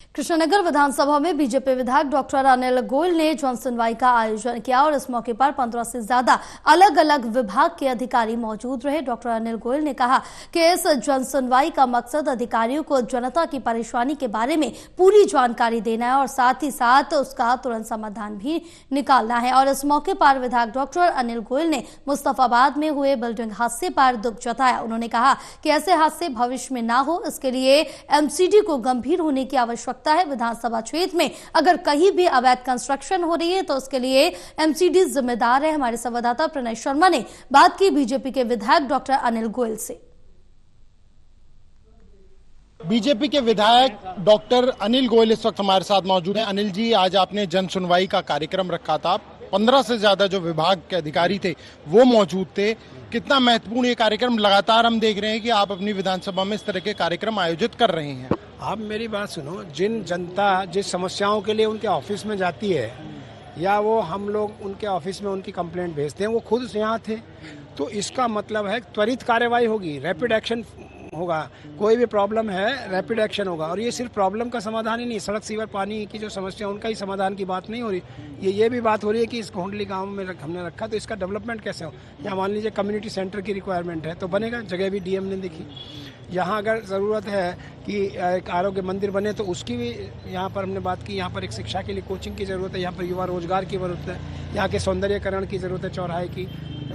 कृष्णनगर विधानसभा में बीजेपी विधायक डॉक्टर अनिल गोयल ने जनसुनवाई का आयोजन किया और इस मौके पर 15 से ज्यादा अलग अलग विभाग के अधिकारी मौजूद रहे। डॉक्टर अनिल गोयल ने कहा कि इस जनसुनवाई का मकसद अधिकारियों को जनता की परेशानी के बारे में पूरी जानकारी देना है और साथ ही साथ उसका तुरंत समाधान भी निकालना है। और इस मौके पर विधायक डॉक्टर अनिल गोयल ने मुस्तफाबाद में हुए बिल्डिंग हादसे पर दुख जताया। उन्होंने कहा कि ऐसे हादसे भविष्य में ना हो, इसके लिए एमसीडी को गंभीर होने की आवश्यकता है। विधानसभा क्षेत्र में अगर कहीं भी अवैध कंस्ट्रक्शन हो रही है तो उसके लिए एमसीडी जिम्मेदार है। हमारे संवाददाता प्रणय शर्मा ने बात की बीजेपी के विधायक डॉक्टर अनिल गोयल से। बीजेपी के विधायक डॉक्टर अनिल गोयल इस वक्त हमारे साथ मौजूद हैं। अनिल जी, आज आपने जन सुनवाई का कार्यक्रम रखा था, 15 से ज्यादा जो विभाग के अधिकारी थे वो मौजूद थे। कितना महत्वपूर्ण ये कार्यक्रम, लगातार हम देख रहे हैं कि आप अपनी विधानसभा में इस तरह के कार्यक्रम आयोजित कर रहे हैं। आप मेरी बात सुनो, जिन जनता जिस समस्याओं के लिए उनके ऑफिस में जाती है या वो हम लोग उनके ऑफिस में उनकी कंप्लेंट भेजते हैं, वो खुद यहाँ थे, तो इसका मतलब है त्वरित कार्रवाई होगी, रैपिड एक्शन होगा। कोई भी प्रॉब्लम है, रैपिड एक्शन होगा। और ये सिर्फ प्रॉब्लम का समाधान ही नहीं, सड़क सीवर पानी की जो समस्या उनका ही समाधान की बात नहीं हो रही, ये भी बात हो रही है कि इस घोंडली गांव में हमने रखा तो इसका डेवलपमेंट कैसे हो। यहाँ मान लीजिए कम्युनिटी सेंटर की रिक्वायरमेंट है तो बनेगा, जगह भी डीएम ने देखी। यहाँ अगर ज़रूरत है कि एक आरोग्य मंदिर बने तो उसकी भी यहाँ पर हमने बात की। यहाँ पर एक शिक्षा के लिए कोचिंग की ज़रूरत है, यहाँ पर युवा रोजगार की ज़रूरत है, यहाँ के सौंदर्यकरण की ज़रूरत है चौराहे की,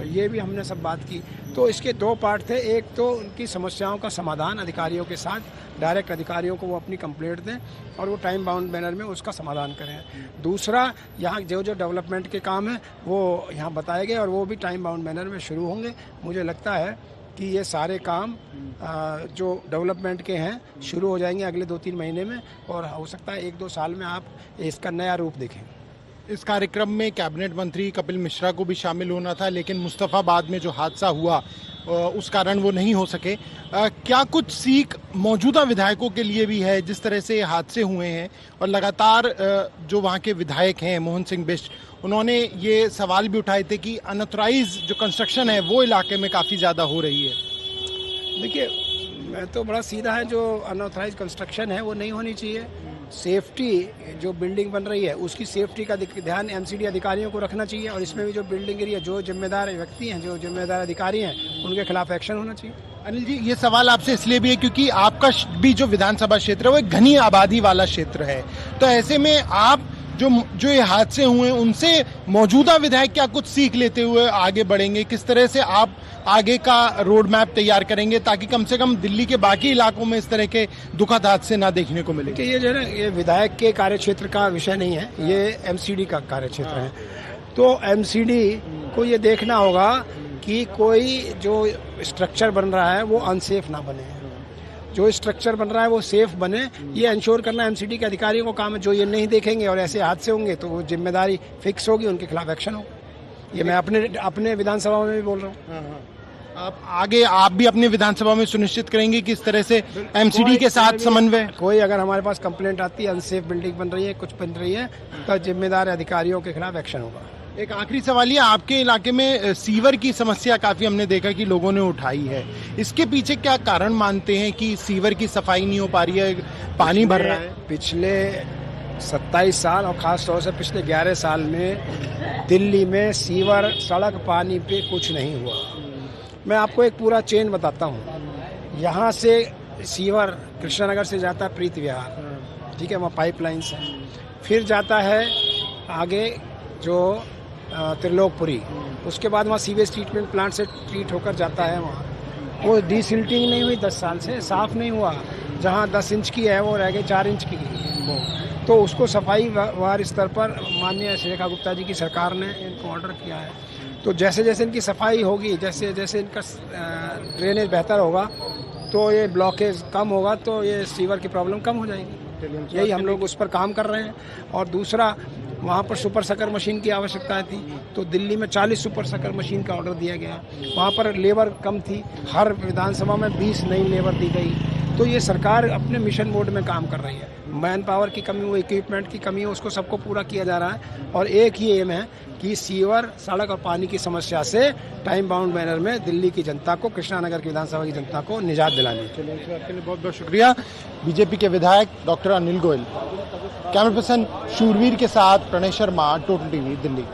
ये भी हमने सब बात की। तो इसके दो पार्ट थे, एक तो उनकी समस्याओं का समाधान अधिकारियों के साथ, डायरेक्ट अधिकारियों को वो अपनी कंप्लेंट दें और वो टाइम बाउंड मैनर में उसका समाधान करें। दूसरा, यहाँ जो डेवलपमेंट के काम है वो यहाँ बताए गए और वो भी टाइम बाउंड मैनर में शुरू होंगे। मुझे लगता है कि ये सारे काम जो डेवलपमेंट के हैं शुरू हो जाएंगे अगले 2-3 महीने में और हो सकता है 1-2 साल में आप इसका नया रूप देखें। इस कार्यक्रम में कैबिनेट मंत्री कपिल मिश्रा को भी शामिल होना था, लेकिन मुस्तफाबाद में जो हादसा हुआ उस कारण वो नहीं हो सके। क्या कुछ सीख मौजूदा विधायकों के लिए भी है, जिस तरह से हादसे हुए हैं और लगातार जो वहाँ के विधायक हैं मोहन सिंह बिष्ट, उन्होंने ये सवाल भी उठाए थे कि अनऑथराइज जो कंस्ट्रक्शन है वो इलाके में काफ़ी ज़्यादा हो रही है। देखिए, मैं तो बड़ा सीधा है, जो अनऑथराइज कंस्ट्रक्शन है वो नहीं होनी चाहिए। सेफ्टी जो बिल्डिंग बन रही है उसकी सेफ्टी का ध्यान एमसीडी अधिकारियों को रखना चाहिए और इसमें भी जो बिल्डिंग गिरी है, जो जिम्मेदार व्यक्ति हैं, जो जिम्मेदार अधिकारी हैं, उनके खिलाफ एक्शन होना चाहिए। अनिल जी, ये सवाल आपसे इसलिए भी है क्योंकि आपका भी जो विधानसभा क्षेत्र है वो एक घनी आबादी वाला क्षेत्र है, तो ऐसे में आप जो ये हादसे हुए उनसे मौजूदा विधायक क्या कुछ सीख लेते हुए आगे बढ़ेंगे? किस तरह से आप आगे का रोड मैप तैयार करेंगे ताकि कम से कम दिल्ली के बाकी इलाकों में इस तरह के दुखद हादसे ना देखने को मिले? ये जो है ना, ये विधायक के कार्यक्षेत्र का विषय नहीं है, ये एमसीडी का कार्यक्षेत्र है। तो एमसीडी को ये देखना होगा कि कोई जो स्ट्रक्चर बन रहा है वो अनसेफ ना बने, जो स्ट्रक्चर बन रहा है वो सेफ बने, ये इंश्योर करना एमसीडी के अधिकारियों को काम है। जो ये नहीं देखेंगे और ऐसे हादसे होंगे तो वो जिम्मेदारी फिक्स होगी, उनके खिलाफ एक्शन होगा। ये मैं अपने विधानसभा में भी बोल रहा हूँ। आप भी अपनी विधानसभा में सुनिश्चित करेंगे कि इस तरह से एमसीडी के साथ समन्वय? कोई अगर हमारे पास कंप्लेंट आती है अनसेफ बिल्डिंग बन रही है, कुछ बन रही है, तो जिम्मेदार अधिकारियों के खिलाफ एक्शन होगा। एक आखिरी सवाल, ये आपके इलाके में सीवर की समस्या काफी हमने देखा कि लोगों ने उठाई है, इसके पीछे क्या कारण मानते हैं कि सीवर की सफाई नहीं हो पा रही है, पानी भर रहा है? पिछले 27 साल और खास तौर से पिछले 11 साल में दिल्ली में सीवर, सड़क, पानी पे कुछ नहीं हुआ। मैं आपको एक पूरा चेन बताता हूँ। यहाँ से सीवर कृष्णनगर से जाता है प्रीत विहार, ठीक है, वहाँ पाइपलाइंस है, फिर जाता है आगे जो त्रिलोकपुरी, उसके बाद वहाँ सीवेज ट्रीटमेंट प्लांट से ट्रीट होकर जाता है। वहाँ वो डीसिल्टिंग नहीं हुई, 10 साल से साफ़ नहीं हुआ। जहाँ 10 इंच की है वो रह गई 4 इंच की वो, तो उसको सफाई वार स्तर पर माननीय रेखा गुप्ता जी की सरकार ने इनको ऑर्डर किया है। तो जैसे जैसे इनकी सफाई होगी, जैसे जैसे इनका ड्रेनेज बेहतर होगा तो ये ब्लॉकेज कम होगा, तो ये सीवर की प्रॉब्लम कम हो जाएगी। यही हम लोग उस पर काम कर रहे हैं। और दूसरा, वहाँ पर सुपर सकर मशीन की आवश्यकता थी, तो दिल्ली में 40 सुपर सकर मशीन का ऑर्डर दिया गया। वहाँ पर लेबर कम थी, हर विधानसभा में 20 नई लेबर दी गई। तो ये सरकार अपने मिशन मोड में काम कर रही है। मैन पावर की कमी हो, इक्विपमेंट की कमी हो, उसको सबको पूरा किया जा रहा है। और एक ही एम है कि सीवर, सड़क और पानी की समस्या से टाइम बाउंड मैनर में दिल्ली की जनता को, कृष्णानगर की विधानसभा की जनता को निजात दिलानी। चलिए, इस बात के लिए बहुत बहुत शुक्रिया। बीजेपी के विधायक doctor Anil Goyal. Camera person शूरवीर के साथ प्रणय शर्मा, टोटल टीवी, दिल्ली।